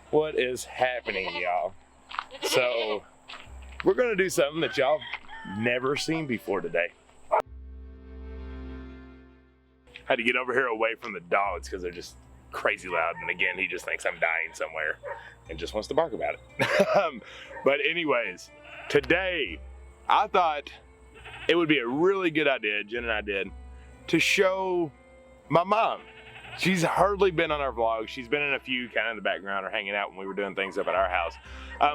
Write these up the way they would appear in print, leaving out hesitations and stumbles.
What is happening, y'all? So we're gonna do something that y'all never seen before today. Had to get over here away from the dogs because they're just crazy loud, and again, he just thinks I'm dying somewhere and just wants to bark about it. But anyways, today I thought it would be a really good idea, Jen and I did, to show my mom. She's hardly been on our vlogs. She's been in a few kind of in the background or hanging out when we were doing things up at our house.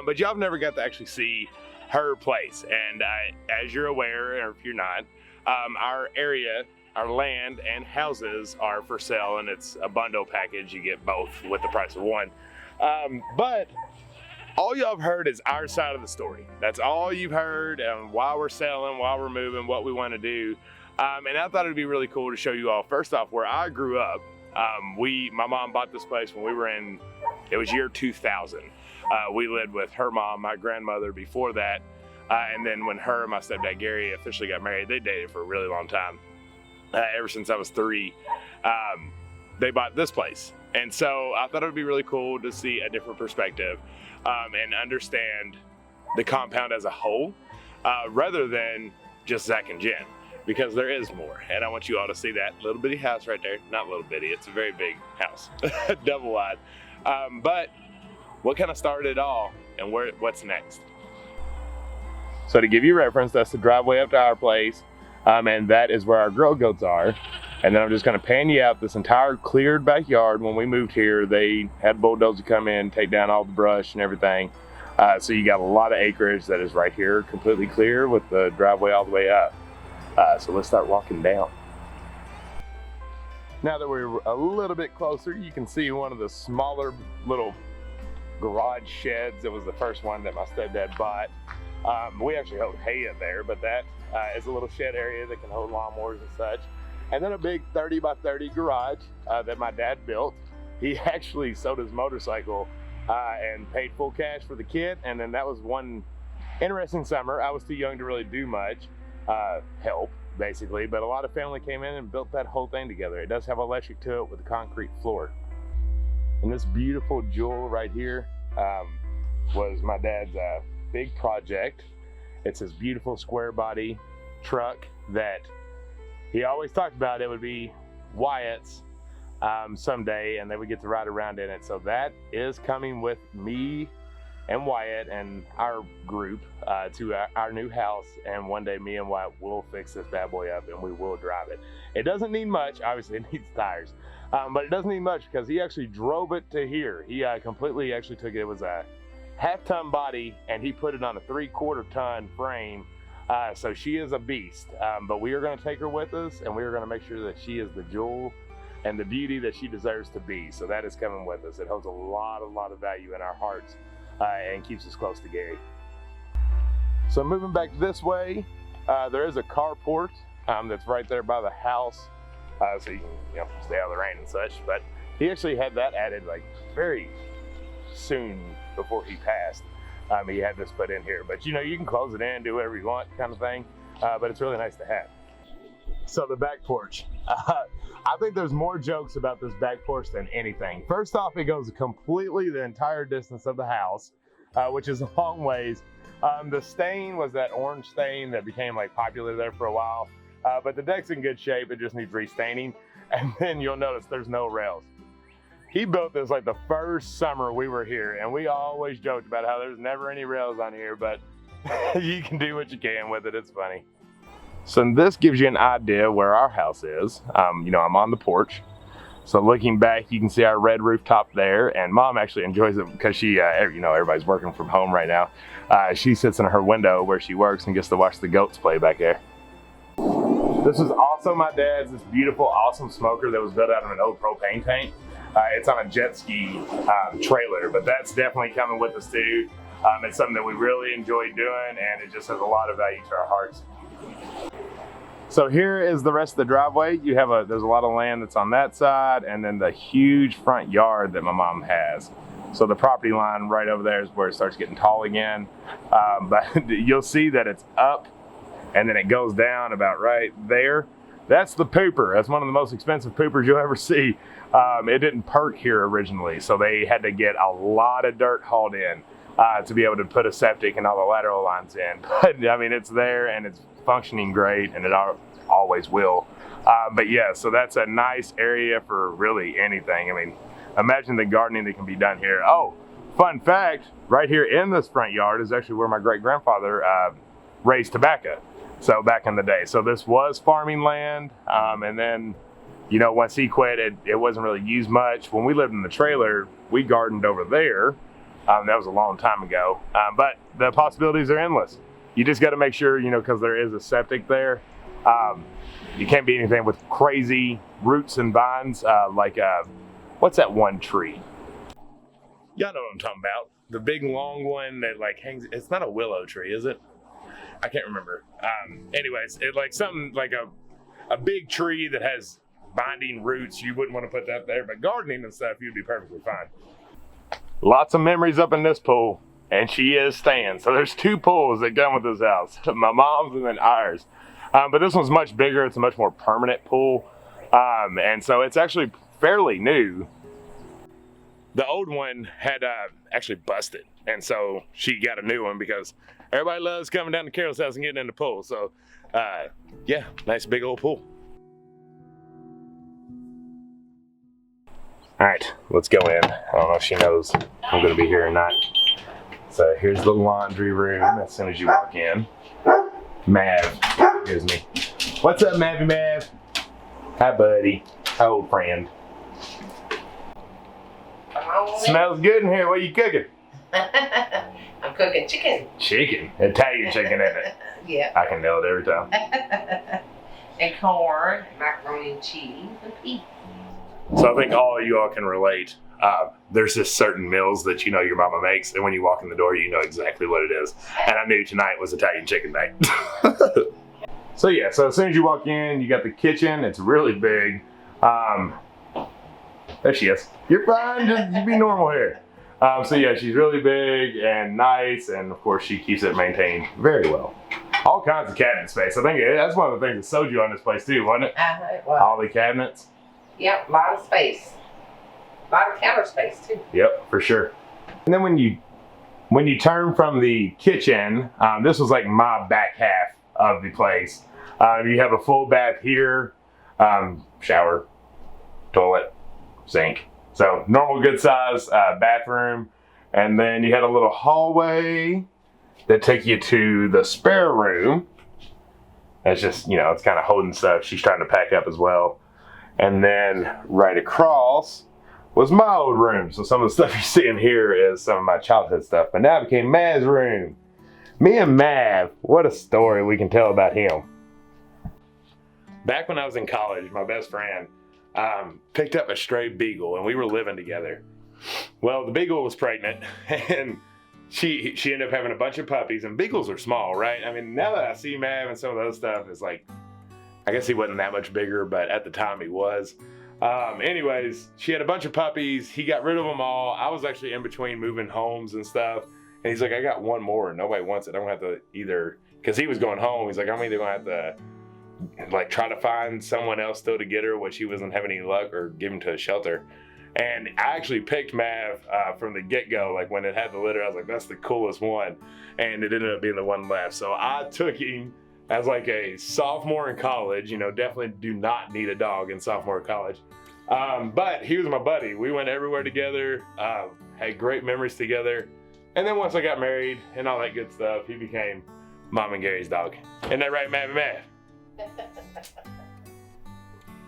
But y'all have never got to actually see her place. And as you're aware, or if you're not, our area, our land and houses are for sale, and it's a bundle package. You get both with the price of one. But all y'all have heard is our side of the story. That's all you've heard, and why we're selling, why we're moving, what we want to do. And I thought it'd be really cool to show you all, first off, where I grew up. My mom bought this place when we were in, it was year 2000. We lived with her mom, my grandmother before that. And then when her and my stepdad Gary officially got married, they dated for a really long time. Ever since I was 3, they bought this place. And so I thought it would be really cool to see a different perspective and understand the compound as a whole, rather than just Zach and Jen, because there is more. And I want you all to see that little bitty house right there. Not little bitty, it's a very big house, double wide. But what kind of started it all, and what's next? So to give you reference, that's the driveway up to our place. And that is where our grow goats are. And then I'm just gonna pan you out this entire cleared backyard. When we moved here, they had bulldozers come in, take down all the brush and everything. So you got a lot of acreage that is right here, completely clear with the driveway all the way up. So let's start walking down. Now that we're a little bit closer, you can see one of the smaller little garage sheds. It was the first one that my stepdad bought. We actually hold hay in there, but that is a little shed area that can hold lawnmowers and such. And then a big 30 by 30 garage that my dad built. He actually sold his motorcycle and paid full cash for the kit. And then that was one interesting summer. I was too young to really do much help, basically, but a lot of family came in and built that whole thing together. It does have electric to it with a concrete floor. And this beautiful jewel right here was my dad's big project. It's this beautiful square body truck that he always talked about. It would be Wyatt's someday, and they would get to ride around in it. So that is coming with me and Wyatt and our group to our new house, and one day me and Wyatt will fix this bad boy up and we will drive it. It doesn't need much, obviously it needs tires, but it doesn't need much because he actually drove it to here. He completely actually took it. It was a half-ton body and he put it on a 3/4 ton frame. So she is a beast, but we are going to take her with us, and we are going to make sure that she is the jewel and the beauty that she deserves to be. So that is coming with us. It holds a lot of value in our hearts and keeps us close to Gary. So moving back this way, there is a carport that's right there by the house, so you can stay out of the rain and such. But he actually had that added like very soon before he passed. He had this put in here, but you can close it in, do whatever you want kind of thing, but it's really nice to have. So the back porch, I think there's more jokes about this back porch than anything. First off, it goes completely the entire distance of the house, which is a long ways. The stain was that orange stain that became like popular there for a while, but the deck's in good shape. It just needs restaining. And then you'll notice there's no rails. He built this like the first summer we were here, and we always joked about how there's never any rails on here, but you can do what you can with it. It's funny. So this gives you an idea where our house is. I'm on the porch. So looking back, you can see our red rooftop there, and Mom actually enjoys it because she, everybody's working from home right now. She sits in her window where she works and gets to watch the goats play back there. This is also my dad's, this beautiful, awesome smoker that was built out of an old propane tank. It's on a jet ski trailer, but that's definitely coming with us too. It's something that we really enjoy doing, and it just has a lot of value to our hearts. So here is the rest of the driveway. There's a lot of land that's on that side, and then the huge front yard that my mom has. So the property line right over there is where it starts getting tall again. But you'll see that it's up, and then it goes down about right there. that's the pooper. That's one of the most expensive poopers you'll ever see. It didn't perk here originally, so they had to get a lot of dirt hauled in to be able to put a septic and all the lateral lines in. But I mean, it's there and it's functioning great, and it always will. But yeah, so that's a nice area for really anything. I mean, imagine the gardening that can be done here. Oh, fun fact, right here in this front yard is actually where my great-grandfather raised tobacco. So back in the day. So this was farming land. And then, you know, once he quit, it wasn't really used much. When we lived in the trailer, we gardened over there. That was a long time ago. But the possibilities are endless. You just got to make sure, you know, because there is a septic there. You can't be anything with crazy roots and vines like, what's that one tree? Y'all know what I'm talking about. The big long one that like hangs, it's not a willow tree, is it? I can't remember. Anyways, it like something like a big tree that has binding roots. You wouldn't want to put that there, but gardening and stuff, you'd be perfectly fine. Lots of memories up in this pool, and she is staying. So there's 2 pools that come with this house, my mom's and then ours. But this one's much bigger. It's a much more permanent pool. And so it's actually fairly new. The old one had actually busted. And so she got a new one because everybody loves coming down to Carol's house and getting in the pool. So yeah, nice big old pool. All right, let's go in. I don't know if she knows I'm gonna be here or not. So here's the laundry room as soon as you walk in. Mav, here's me. What's up, Mavy Mav? Hi, buddy. Hi, old friend. Smells good in here. What are you cooking? I'm cooking chicken. Chicken? Italian chicken, isn't it? Yeah. I can nail it every time. And corn, macaroni and cheese, and peas. So I think all of you all can relate. There's just certain meals that you know your mama makes, and when you walk in the door, you know exactly what it is. And I knew tonight was Italian chicken night. So yeah, so as soon as you walk in, you got the kitchen. It's really big. There she is. You're fine, just be normal here. So yeah, she's really big and nice, and of course she keeps it maintained very well. All kinds of cabinet space. I think that's one of the things that sold you on this place too, wasn't it? Well, all the cabinets. Yep, a lot of space. A lot of counter space too. Yep, for sure. And then when you turn from the kitchen, this was like my back half of the place. You have a full bath here, shower, toilet, sink. So normal good size bathroom. And then you had a little hallway that took you to the spare room. That's just, you know, it's kind of holding stuff. She's trying to pack up as well. And then right across was my old room. So some of the stuff you see in here is some of my childhood stuff. But now it became Mav's room. Me and Mav, what a story we can tell about him. Back when I was in college, my best friend picked up a stray beagle, and we were living together. Well, the beagle was pregnant, and she ended up having a bunch of puppies, and beagles are small, right? I mean, now that I see Mav and some of those stuff, it's like, I guess he wasn't that much bigger, but at the time he was. Anyways, she had a bunch of puppies. He got rid of them all. I was actually in between moving homes and stuff. And he's like, I got one more and nobody wants it. I'm gonna have to either, because he was going home, he's like, I'm either gonna have to like try to find someone else still to get her, which he wasn't having any luck, or give him to a shelter. And I actually picked Mav from the get-go. Like when it had the litter, I was like, that's the coolest one. And it ended up being the one left. So I took him as like a sophomore in college. You know, definitely do not need a dog in sophomore college. But he was my buddy. We went everywhere together, had great memories together. And then once I got married and all that good stuff, he became Mom and Gary's dog. Isn't that right, Mav and Mav?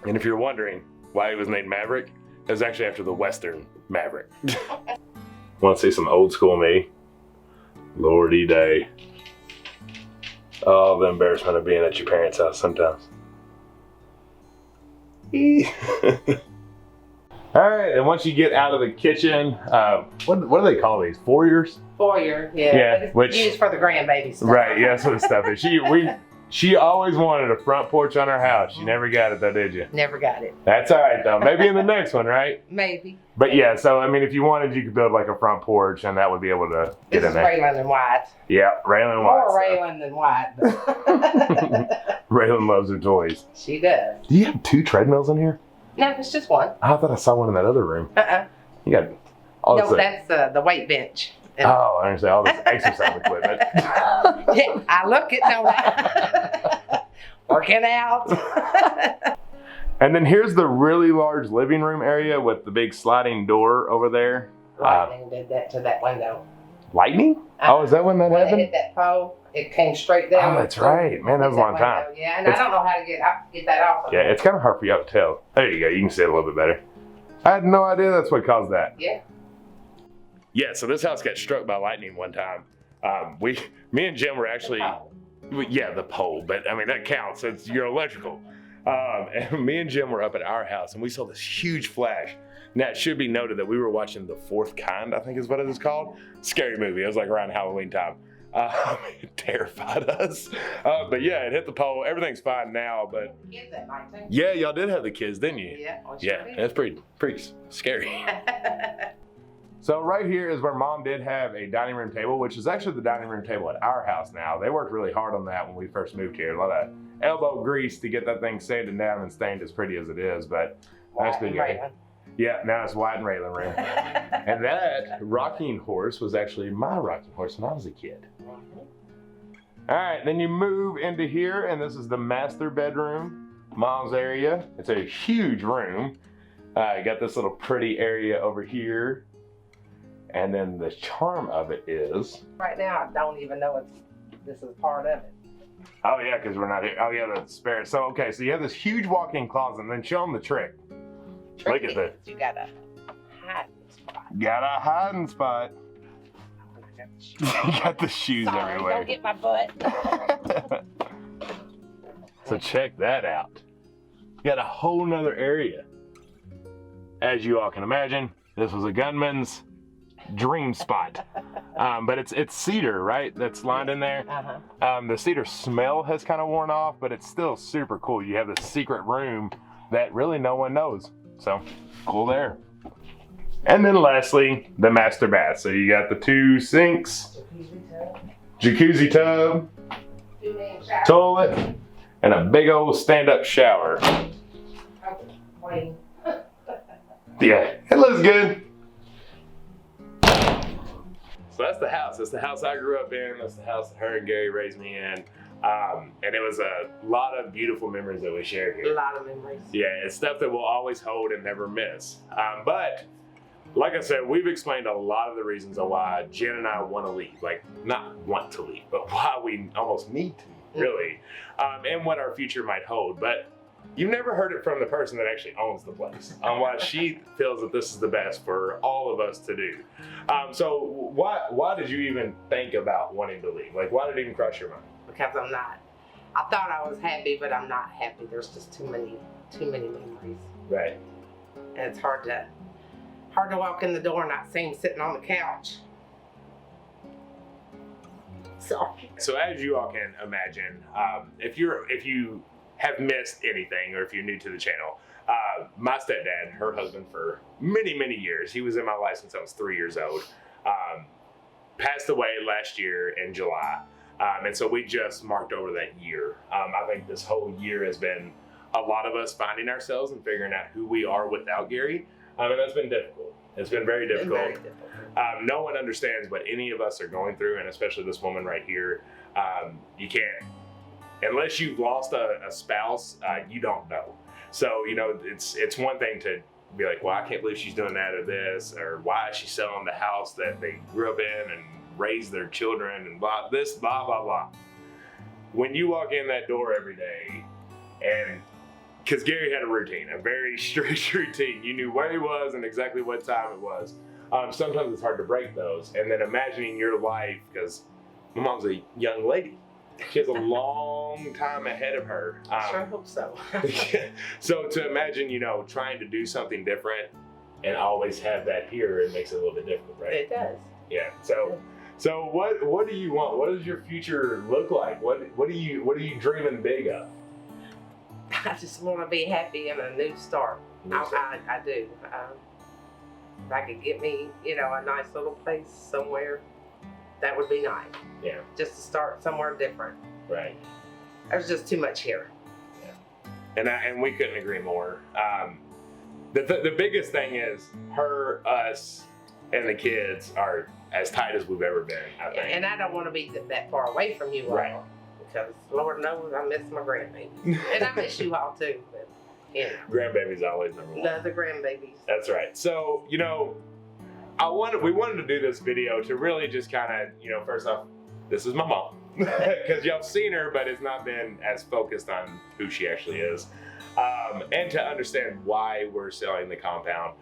And if you're wondering why he was named Maverick, it was actually after the Western Maverick. Want to see some old school me? Lordy day. Oh, the embarrassment of being at your parents' house sometimes. All right, and once you get out of the kitchen, what do they call these? Foyers? Foyer, yeah. Yeah, which used for the grandbabies. Right, yeah, that's what the stuff is. She always wanted a front porch on her house. You never got it though, did you? Never got it. That's all right though. Maybe in the next one, right? Maybe. But yeah, so I mean, if you wanted, you could build like a front porch, and that would be able to get in there. Raylan and White. Yeah, Raylan White. More Raylan than White. Raylan loves her toys. She does. Do you have 2 treadmills in here? No, it's just one. I thought I saw one in that other room. You got all this. No, that's the weight bench. Oh, I understand. All this exercise equipment. Yeah, I look it, don't I? Working out. And then here's the really large living room area with the big sliding door over there. Lightning did that to that window. Lightning? Oh, is that when that When happened? it hit that pole, it came straight down. Oh, that's right. Man, that was a long time. Yeah, and I don't know how to get that off. Yeah, it's kind of hard for you to tell. There you go. You can see it a little bit better. I had no idea that's what caused that. Yeah. Yeah, so this house got struck by lightning one time. Me and Jim were actually, the pole, but I mean, that counts. You're electrical. And me and Jim were up at our house and we saw this huge flash. Now, it should be noted that we were watching The Fourth Kind, I think is what it is called. Scary movie. It was like around Halloween time. It terrified us. But yeah, it hit the pole. Everything's fine now, but Kids that night too. yeah, y'all did have the kids, didn't you? Yeah. Well, Yeah, sure that's pretty scary. So right here is where Mom did have a dining room table, which is actually the dining room table at our house now. They worked really hard on that when we first moved here. A lot of elbow grease to get that thing sanded down and stained as pretty as it is, but nice big area. Yeah, now it's White and Raylan room. And that rocking horse was actually my rocking horse when I was a kid. All right, then you move into here, and this is the master bedroom, Mom's area. It's a huge room. You got this little pretty area over here. And then the charm of it is... Right now, I don't even know this is part of it. Oh yeah, because we're not here. Oh yeah, the spare. So okay, so you have this huge walk-in closet, and then show them the trick. Look at that. You got a hiding spot. Got a hiding spot. You got the shoes Sorry, everywhere. don't hit my butt. So check that out. You got a whole nother area. As you all can imagine, this was a gunman's dream spot. But it's cedar, right? That's lined in there. The cedar smell has kind of worn off, but it's still super cool. You have this secret room that really no one knows. So cool there. And then lastly, the master bath. So you got the 2 sinks, jacuzzi tub, toilet, and a big old stand-up shower. Yeah, it looks good. So that's the house. That's the house I grew up in. That's the house that her and Gary raised me in. And it was a lot of beautiful memories that we shared here. A lot of memories. Yeah, it's stuff that we'll always hold and never miss. But like I said, we've explained a lot of the reasons of why Jen and I want to leave. Like, not want to leave, but why we almost need to, really. And what our future might hold. But you've never heard it from the person that actually owns the place on why she feels that this is the best for all of us to do. So why did you even think about wanting to leave? Like, why did it even cross your mind? Because I'm not. I thought I was happy, but I'm not happy. There's just too many memories. Right. And it's hard to walk in the door and not see him sitting on the couch. Sorry. So as you all can imagine, if you have missed anything or if you're new to the channel, my stepdad, her husband for many years, he was in my life since I was 3 years old, passed away last year in July. And so we just marked over that year. I think this whole year has been a lot of us finding ourselves and figuring out who we are without Gary. And that's been difficult. It's been very difficult. No one understands what any of us are going through, and especially this woman right here. You can't, unless you've lost a spouse, you don't know. So, you know, it's one thing to be like, well, I can't believe she's doing that or this, or why is she selling the house that they grew up in and raised their children and blah, blah, blah. When you walk in that door every day, and because Gary had a routine, a very strict routine. You knew where he was and exactly what time it was. Sometimes it's hard to break those. And then imagining your life, because my mom's a young lady. She has a long time ahead of her. Sure hope so. So to imagine, you know, trying to do something different and always have that here, it makes it a little bit difficult, right? It does. Yeah. So what do you want? What does your future look like? What are you dreaming big of? I just want to be happy and a new start. I do. If I could get me, you know, a nice little place somewhere, that would be nice. Yeah. Just to start somewhere different. Right. There's just too much here. And we couldn't agree more. The biggest thing is her, us, and the kids are as tight as we've ever been, I think. And I don't want to be that far away from you all. Right. Because Lord knows I miss my grandbabies. And I miss you all too. But, you know. Grandbaby's always number one. The grandbabies. That's right. So, you know, we wanted to do this video to really just kind of, you know, first off, this is my mom. Because y'all have seen her, but it's not been as focused on who she actually is. And to understand why we're selling the compound.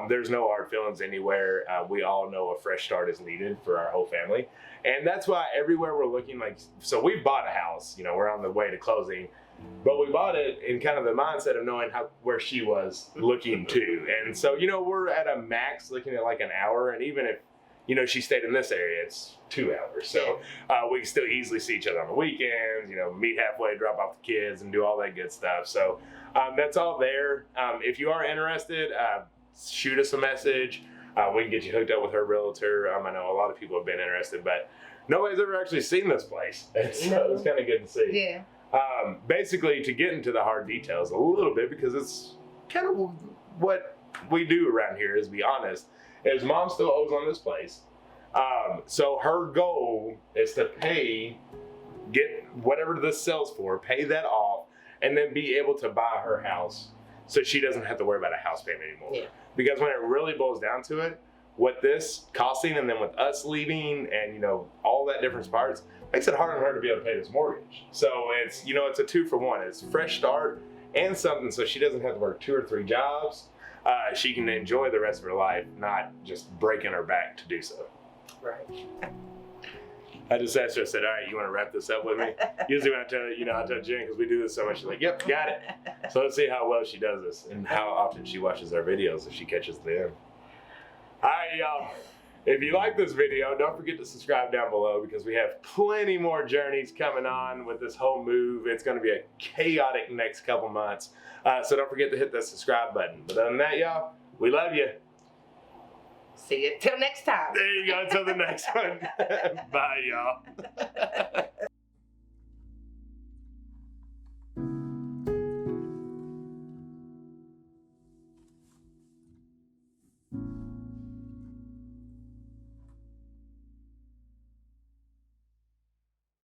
There's no hard feelings anywhere. We all know a fresh start is needed for our whole family. And that's why everywhere we're looking, like, so we bought a house, you know, we're on the way to closing, but we bought it in kind of the mindset of knowing where she was looking to. And so, you know, we're at a max looking at like an hour, and even if, you know, she stayed in this area, it's 2 hours. So we can still easily see each other on the weekends, you know, meet halfway, drop off the kids, and do all that good stuff. So that's all there. If you are interested, shoot us a message. We can get you hooked up with her realtor. I know a lot of people have been interested, but nobody's ever actually seen this place. And so it's kind of good to see. Yeah. Basically, to get into the hard details a little bit, because it's kind of what we do around here, is be honest, is Mom still owes on this place. So her goal is to get whatever this sells for, pay that off, and then be able to buy her house so she doesn't have to worry about a house payment anymore. Yeah. Because when it really boils down to it, what this costing, and then with us leaving and, you know, all that different parts, makes it hard on her to be able to pay this mortgage. So it's, you know, it's a 2-for-1. It's fresh start and something so she doesn't have to work 2 or 3 jobs. She can enjoy the rest of her life, not just breaking her back to do so. Right. I just asked her, I said, all right, you want to wrap this up with me? Usually when I tell Jen, because we do this so much, she's like, yep, got it. So let's see how well she does this and how often she watches our videos if she catches the end. All right, y'all. If you like this video, don't forget to subscribe down below, because we have plenty more journeys coming on with this whole move. It's going to be a chaotic next couple months. So don't forget to hit that subscribe button. But other than that, y'all, we love you. See you till next time. There you go. Until the next one. Bye, y'all.